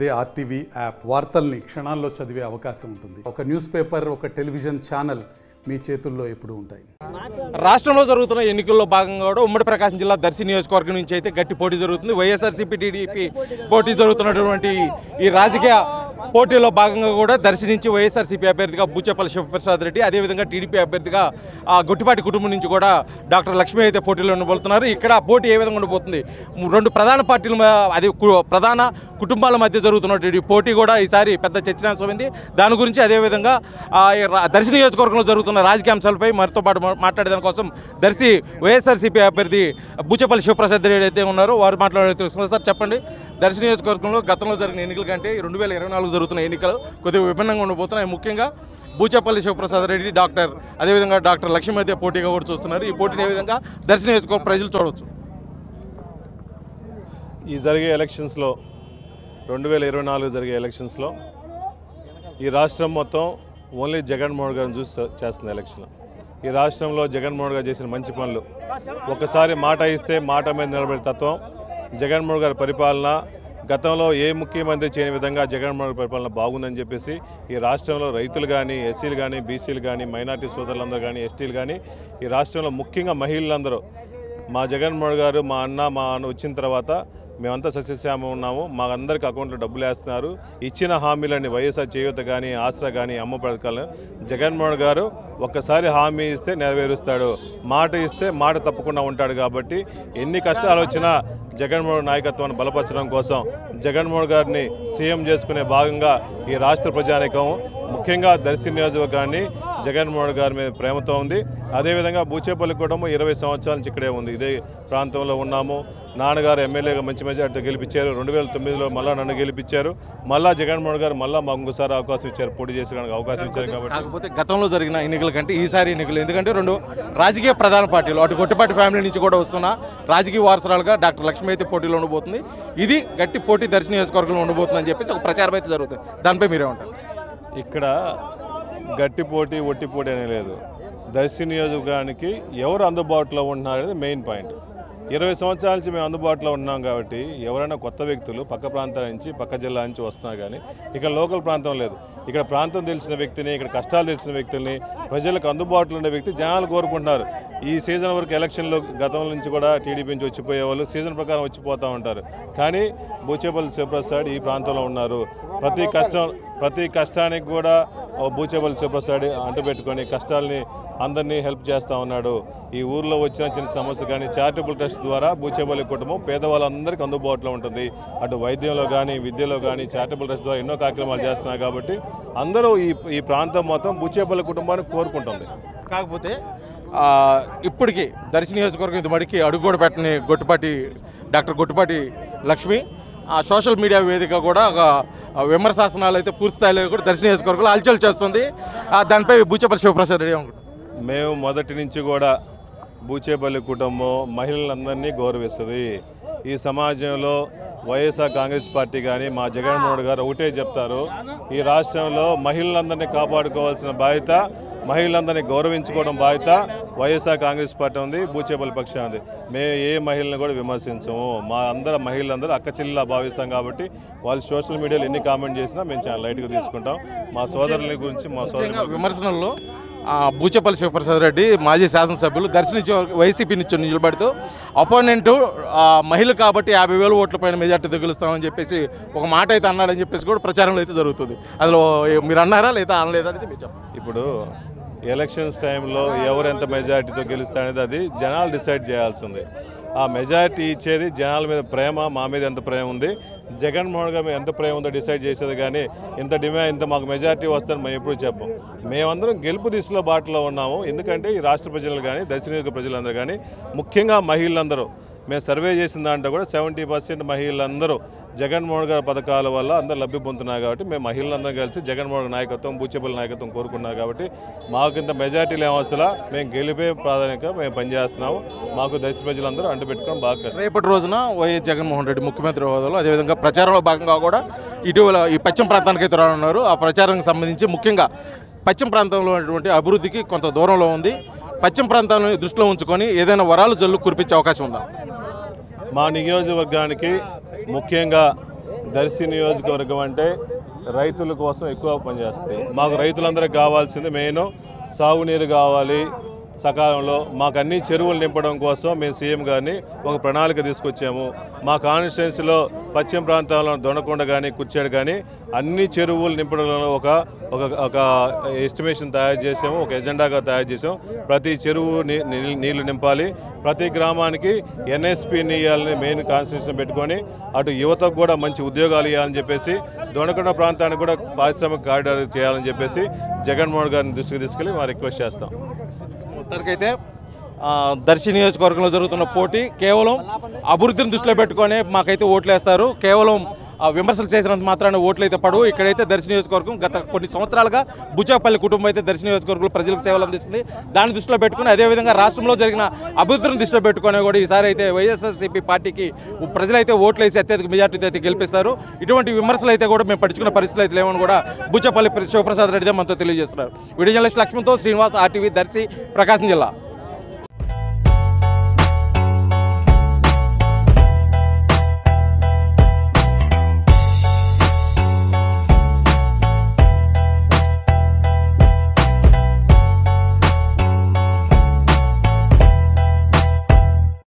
అదే RTV app వార్తల్ని క్షణాల్లో చదివే అవకాశం ఉంటుంది. ఒక న్యూస్ పేపర్, ఒక టెలివిజన్ ఛానల్ మీ చేతుల్లో ఎప్పుడూ ఉంటాయి. రాష్ట్రంలో జరుగుతున్న ఎన్నికల్లో భాగంగా కూడా ఉమ్మడి ప్రకాశం జిల్లా దర్శి నియోజకవర్గం నుంచి అయితే గట్టి పోటీ జరుగుతుంది. వైఎస్ఆర్సీపీ టీడీపీ పోటీ జరుగుతున్నటువంటి ఈ రాజకీయ పోటీలో భాగంగా కూడా దర్శి నుంచి వైఎస్ఆర్సీపీ అభ్యర్థిగా బూచేపల్లి శివప్రసాద్ రెడ్డి, అదేవిధంగా టీడీపీ అభ్యర్థిగా గుట్టిపాటి కుటుంబం నుంచి కూడా డాక్టర్ లక్ష్మి అయితే పోటీలో ఉండబోతున్నారు. ఇక్కడ పోటీ ఏ విధంగా ఉండబోతుంది? రెండు ప్రధాన పార్టీల అది ప్రధాన కుటుంబాల మధ్య జరుగుతున్నటువంటి పోటీ కూడా ఈసారి పెద్ద చర్చనీయాంశమైంది. దాని గురించి అదేవిధంగా దర్శి నియోజకవర్గంలో జరుగుతున్న రాజకీయ అంశాలపై మనతో పాటు మాట్లాడేదాని కోసం దర్శి వైఎస్ఆర్సీపీ అభ్యర్థి బూచేపల్లి శివప్రసాద్ రెడ్డి అయితే ఉన్నారు. వారు మాట్లాడే తెలుస్తున్నారు. సార్ చెప్పండి, దర్శి నియోజకవర్గంలో గతంలో జరిగిన ఎన్నికల కంటే 2024 జరుగుతున్న ఎన్నికలు కొద్దిగా విభిన్నంగా ఉండబోతున్నాయి. ముఖ్యంగా బూచేపల్లి శివప్రసాద్ రెడ్డి అదేవిధంగా డాక్టర్ లక్ష్మి మధ్య పోటీగా కూడా చూస్తున్నారు. ఈ పోటీని ఏ విధంగా దర్శి నియోజకవర్గ ప్రజలు చూడవచ్చు? ఈ జరిగే ఎలక్షన్స్లో 2024 జరిగే ఎలక్షన్స్లో ఈ రాష్ట్రం మొత్తం ఓన్లీ జగన్మోహన్ గారిని చూసి చేస్తుంది ఎలక్షన్. ఈ రాష్ట్రంలో జగన్మోహన్ గారు చేసిన మంచి పనులు, ఒకసారి మాట ఇస్తే మాట మీద నిలబడే తత్వం, జగన్మోహన్ గారి పరిపాలన గతంలో ఏ ముఖ్యమంత్రి చేయని విధంగా జగన్మోహన్ గారి పరిపాలన బాగుందని చెప్పేసి ఈ రాష్ట్రంలో రైతులు కానీ, ఎస్సీలు కానీ, బీసీలు కానీ, మైనార్టీ సోదరులందరూ కానీ, ఎస్టీలు కానీ, ఈ రాష్ట్రంలో ముఖ్యంగా మహిళలందరూ మా జగన్మోహన్ గారు మా అన్న వచ్చిన తర్వాత మేమంతా సస్యశ్యామ ఉన్నాము, మా అందరికి అకౌంట్లో డబ్బులు వేస్తున్నారు, ఇచ్చిన హామీలని వైఎస్ఆర్ చేయూత కానీ, ఆసరా కానీ, అమ్మ పథకాలను జగన్మోహన్ గారు ఒక్కసారి హామీ ఇస్తే నెరవేరుస్తాడు, మాట ఇస్తే మాట తప్పకుండా ఉంటాడు. కాబట్టి ఎన్ని కష్టాలు వచ్చినా జగన్మోహన్ నాయకత్వాన్ని బలపరచడం కోసం జగన్మోహన్ గారిని సీఎం చేసుకునే భాగంగా ఈ రాష్ట్ర ప్రజానీకం ముఖ్యంగా దర్శి నియోజకవర్గాన్ని జగన్మోహన్ గారి మీద ప్రేమతో ఉంది. అదేవిధంగా బూచేపల్లి కుటుంబం 20 సంవత్సరాల నుంచి ఇక్కడే ఉంది, ఇదే ప్రాంతంలో ఉన్నాము. నాన్నగారు ఎమ్మెల్యేగా మంచి మెజార్టీతో గెలిపించారు. 2009లో మళ్ళీ నన్ను గెలిపించారు. మళ్ళీ జగన్మోహన్ గారు మళ్ళీ మాకు ఇంకోసారి అవకాశం ఇచ్చారు, పోటీ చేసేదానికి అవకాశం ఇచ్చారు. కాబట్టి కాకపోతే గతంలో జరిగిన ఎన్నికల కంటే ఈసారి ఎన్నికలు, ఎందుకంటే రెండు రాజకీయ ప్రధాన పార్టీలు, అటు గొట్టిపాటి ఫ్యామిలీ నుంచి కూడా వస్తున్న రాజకీయ వారసురాలుగా డాక్టర్ లక్ష్మి అయితే పోటీలో ఉండబోతుంది. ఇది గట్టి పోటీ దర్శి నియోజకవర్గంలో ఉండబోతుందని చెప్పేసి ఒక ప్రచారం అయితే జరుగుతుంది. దానిపై మీరేమంటారు? ఇక్కడ గట్టి పోటీ ఒట్టి పోటీ అనే లేదు. దర్శి నియోజకవర్గానికి ఎవరు అందుబాటులో ఉంటున్నారనేది మెయిన్ పాయింట్. 20 సంవత్సరాల నుంచి మేము అందుబాటులో ఉన్నాం కాబట్టి ఎవరైనా కొత్త వ్యక్తులు పక్క ప్రాంతాల నుంచి, పక్క జిల్లా నుంచి వస్తున్నా కానీ ఇక్కడ లోకల్ ప్రాంతం లేదు. ఇక్కడ ప్రాంతం తెలిసిన వ్యక్తిని, ఇక్కడ కష్టాలు తెలిసిన వ్యక్తుల్ని, ప్రజలకు అందుబాటులో ఉండే వ్యక్తి జనాలు కోరుకుంటున్నారు. ఈ సీజన్ వరకు ఎలక్షన్లో గతం నుంచి కూడా టీడీపీ నుంచి వచ్చిపోయే వాళ్ళు సీజన్ ప్రకారం వచ్చిపోతూ ఉంటారు. కానీ బూచేపల్లి శివప్రసాద్ ఈ ప్రాంతంలో ఉన్నారు. ప్రతి కష్టానికి కూడా బూచేపల్లి శివప్రసాద్ అంటుపెట్టుకొని కష్టాలని అందరినీ హెల్ప్ చేస్తూ ఉన్నాడు. ఈ ఊర్లో వచ్చిన చిన్న సమస్య కానీ చారిటబుల్ ట్రస్ట్ ద్వారా బూచేపల్లి కుటుంబం పేదవాళ్ళందరికీ అందుబాటులో ఉంటుంది. అటు వైద్యంలో కానీ, విద్యలో కానీ చారిటబుల్ ట్రస్ట్ ద్వారా ఎన్నో కార్యక్రమాలు చేస్తున్నారు. కాబట్టి అందరూ ఈ ప్రాంతం మొత్తం బూచేపల్లి కుటుంబాన్ని కోరుకుంటుంది. కాకపోతే ఇప్పటికీ దర్శి నియోజకవర్గం ఇది మడికి అడుగు కూడా పెట్టని doctor Guttipati Lakshmi social media వేదిక కూడా ఒక విమర్శాసనాలు అయితే పూర్తి స్థాయిలో కూడా దర్శి నియోజకవర్గంలో అలచల్ చేస్తుంది. దానిపై బూచేపల్లి శివప్రసాద్ రెడ్డి అనుకుంటున్నాను. మేము మొదటి నుంచి కూడా బూచేపల్లి కుటుంబం మహిళలందరినీ గౌరవిస్తుంది. ఈ సమాజంలో వైఎస్ఆర్ కాంగ్రెస్ పార్టీ కానీ మా జగన్మోహన్ గారు ఒకటే చెప్తారు, ఈ రాష్ట్రంలో మహిళలందరినీ కాపాడుకోవాల్సిన బాధ్యత, మహిళలందరినీ గౌరవించుకోవడం బాధ్యత వైఎస్ఆర్ కాంగ్రెస్ పార్టీ ఉంది, బూచేపల్లి పక్షం ఉంది. మేము ఏ మహిళలను కూడా విమర్శించము. మా మహిళలందరూ అక్క చెల్లిలా భావిస్తాం. కాబట్టి వాళ్ళు సోషల్ మీడియాలో ఎన్ని కామెంట్ చేసినా మేము చాలా లైట్గా తీసుకుంటాం. మా సోదరుల గురించి విమర్శనల్లో బూచేపల్లి శివప్రసాద్ రెడ్డి మాజీ శాసనసభ్యులు దర్శి నుంచి వైసీపీ నుంచి నిలబడుతూ అపోనెంటు మహిళ కాబట్టి 50,000 ఓట్ల పైన మెజార్టీతో గెలుస్తామని చెప్పేసి ఒక మాట అయితే అన్నాడని చెప్పేసి కూడా ప్రచారంలో అయితే జరుగుతుంది. అందులో మీరు అన్నారా లేదా అనలేదా అనేది మీరు చెప్పండి. ఇప్పుడు ఎలక్షన్స్ టైంలో ఎవరు ఎంత మెజార్టీతో గెలుస్తారనేది అది జనాలు డిసైడ్ చేయాల్సి ఉంది. ఆ మెజారిటీ ఇచ్చేది జనాల మీద ప్రేమ, మా మీద ఎంత ప్రేమ ఉంది, జగన్మోహన్ గారి మీద ఎంత ప్రేమ ఉందో డిసైడ్ చేసేది. కానీ ఇంత మాకు మెజారిటీ వస్తుందని మేము ఎప్పుడు చెప్పం. మేమందరం గెలుపు దిశలో బాటలో ఉన్నాము. ఎందుకంటే ఈ రాష్ట్ర ప్రజలు కానీ, దర్శి నియోజక ప్రజలందరూ కానీ, ముఖ్యంగా మహిళలందరూ, మేము సర్వే చేసిన దాంట్లో కూడా 70% మహిళలందరూ జగన్మోహన్ గారి పథకాల వల్ల అందరూ లబ్ధి పొందుతున్నారు. కాబట్టి మేము మహిళలందరం కలిసి జగన్మోహన్ నాయకత్వం, బూచేపల్లి నాయకత్వం కోరుకున్నారు. కాబట్టి మాకు ఇంత మెజార్టీలు ఏమవసలా, మేము గెలిపే ప్రాధాన్యత మేము పనిచేస్తున్నాము. మాకు దర్శి ప్రజలందరూ అంటుపెట్టుకోవడం బాగా కష్టం. రేపటి రోజున వైఎస్ జగన్మోహన్ రెడ్డి ముఖ్యమంత్రి హోదాలో, అదేవిధంగా ప్రచారంలో భాగంగా కూడా ఇటీవల ఈ పశ్చిమ ప్రాంతానికి అయితే రానున్నారు. ఆ ప్రచారానికి సంబంధించి ముఖ్యంగా పశ్చిమ ప్రాంతంలో ఉన్నటువంటి అభివృద్ధికి కొంత దూరంలో ఉంది. పశ్చిమ ప్రాంతాలను దృష్టిలో ఉంచుకొని ఏదైనా వరాలు జల్లు కురిపించే అవకాశం ఉందా? మా నియోజకవర్గానికి ముఖ్యంగా దర్శి నియోజకవర్గం అంటే రైతుల కోసం ఎక్కువ పనిచేస్తుంది. మాకు రైతులందరికీ కావాల్సింది మెయిన్ సాగునీరు కావాలి సకాలంలో. మాకు అన్ని చెరువులు నింపడం కోసం మేము సీఎం గారిని ఒక ప్రణాళిక తీసుకొచ్చాము. మా కాన్స్టిట్యున్సీలో పశ్చిమ ప్రాంతాల్లో దొండకొండ కానీ కుర్చేడు కానీ అన్ని చెరువులు నింపడంలో ఒక ఎస్టిమేషన్ తయారు చేసాము, ఒక ఎజెండాగా తయారు చేసాము. ప్రతి చెరువు నీళ్లు నింపాలి, ప్రతి గ్రామానికి ఎన్ఎస్పీని ఇవ్వాలని మెయిన్ కాన్స్టిట్యూషన్ పెట్టుకొని అటు యువతకు కూడా మంచి ఉద్యోగాలు ఇవ్వాలని చెప్పేసి దొండకొండ ప్రాంతానికి కూడా పారిశ్రామిక కారిడార్ చేయాలని చెప్పేసి జగన్మోహన్ గారిని దృష్టికి తీసుకెళ్ళి మా రిక్వెస్ట్ చేస్తాం. మొత్తానికైతే దర్శి నియోజకవర్గంలో జరుగుతున్న పోటీ కేవలం అభివృద్ధిని దృష్టిలో పెట్టుకొని మాకైతే ఓట్లు వేస్తారు. కేవలం విమర్శలు చేసినంత మాత్రాన ఓట్లు అయితే పడవు. ఇక్కడైతే దర్శి నియోజకవర్గం గత కొన్ని సంవత్సరాలుగా బుచ్చాపల్లి కుటుంబం అయితే దర్శి నియోజకవర్గంలో ప్రజలకు సేవలు అందిస్తుంది. దాన్ని దృష్టిలో పెట్టుకుని అదేవిధంగా రాష్ట్రంలో జరిగిన అభివృద్ధిని దృష్టిలో పెట్టుకుని కూడా ఈసారి అయితే వైఎస్ఆర్సీపీ పార్టీకి ప్రజలైతే ఓట్లు వేసి అత్యధిక మెజార్టీతో అయితే గెలిపిస్తారు. ఇటువంటి విమర్శలు అయితే కూడా మేము పట్టించుకున్న పరిస్థితులు అయితే లేవని కూడా బుచ్చాపల్లి శివప్రసాద్ రెడ్డి మనతో తెలియజేస్తున్నారు. వీడియో జర్నలిస్ట్ లక్ష్మణ్తో శ్రీనివాస్, RTV, దర్శి, ప్రకాశం జిల్లా.